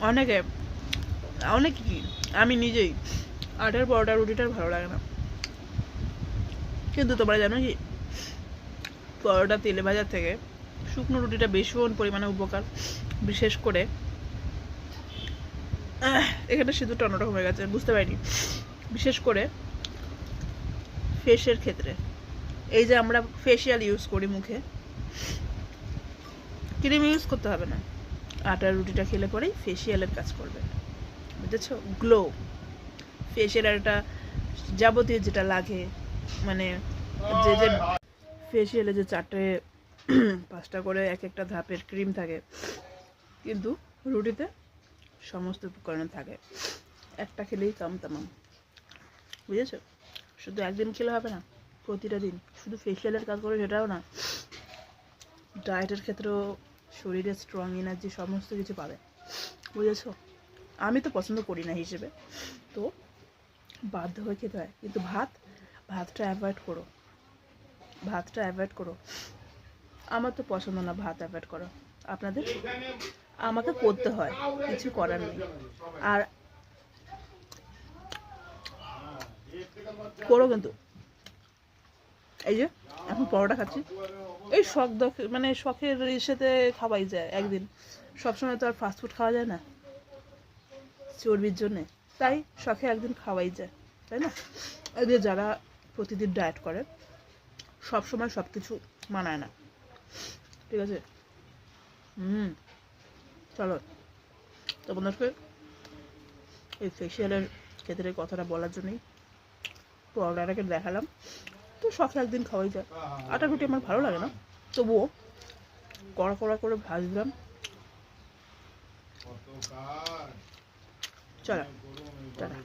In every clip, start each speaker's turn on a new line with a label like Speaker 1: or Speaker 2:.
Speaker 1: অনেকে অনেকে কি আমি নিজেই আটার পরোটা রুটিটার ভালো লাগে না, কিন্তু তোমরা জানো কি পরোটা তেলে ভাজার থেকে শুকনো রুটিটা ভীষণ পরিমাণে উপকার। বিশেষ করে এখানে সিঁদুরটা অন্যরকম হয়ে গেছে, বুঝতে পারিনি। বিশেষ করে ফেসের ক্ষেত্রে, এই যে আমরা ফেসিয়াল ইউজ করি মুখে, ক্রিম ইউজ করতে হবে না, আটার রুটিটা খেলে পরেই ফেসিয়ালের কাজ করবে, বুঝেছো? গ্লো ফেসের একটা যাবতীয় যেটা লাগে, মানে যে যে ফেসিয়ালে যে 4-5টা করে এক একটা ধাপের ক্রিম থাকে, কিন্তু রুটিতে সমস্ত উপকরণ থাকে, একটা খেলেই কাম তামাম, বুঝেছো? শুধু একদিন খেলে হবে না, প্রতিটা দিন। শুধু ফেসিয়ালের কাজ করে সেটাও না, ডায়েটের ক্ষেত্রেও শরীরে স্ট্রং এনার্জি সমস্ত কিছু পাবে, বুঝেছো? আমি তো পছন্দ করি না হিসেবে, তো বাধ্য হয়ে খেতে হয়। কিন্তু ভাতটা অ্যাভয়েড করো, ভাতটা অ্যাভয়েড করো। আমার তো পছন্দ না ভাত অ্যাভয়েড করো, আপনাদের? আমাকে করতে হয়, কিছু করার নেই। আর করো কিন্তু, এই যে এখন পরোটা খাচ্ছি, এই শখ মানে শখের সাথে খাওয়াই যায় একদিন, সবসময় তো আর ফাস্টফুড খাওয়া যায় না চর্বির জন্যে, তাই শখে একদিন খাওয়াই যায়, তাই না? এই যে যারা প্রতিদিন ডায়েট করে সবসময় সব কিছু মানায় না, ঠিক আছে? চলো, তোমাদেরকে এই ফেসিয়ালের ক্ষেত্রে কথাটা বলার জন্যই পরোটাটাকে দেখালাম। তো শখে একদিন খাওয়াই যায়। আটা রুটি আমার ভালো লাগে না, তবুও কড়া কড়া করে ভাজলাম। চলো, চলো।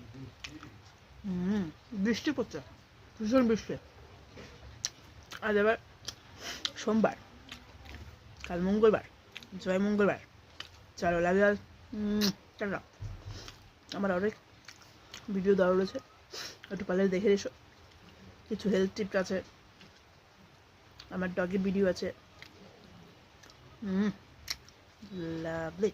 Speaker 1: বৃষ্টি পড়ছে, ভীষণ বৃষ্টি। আজ আবার সোমবার, কাল মঙ্গলবার, জয় মঙ্গলবার। চলো, লাগে আজ। চলো, আমার অনেক ভিডিও দেওয়া রয়েছে, একটু পারলে দেখে এসো। কিছু হেলথ টিপস আছে, আমার ডগের ভিডিও আছে। লাভলি।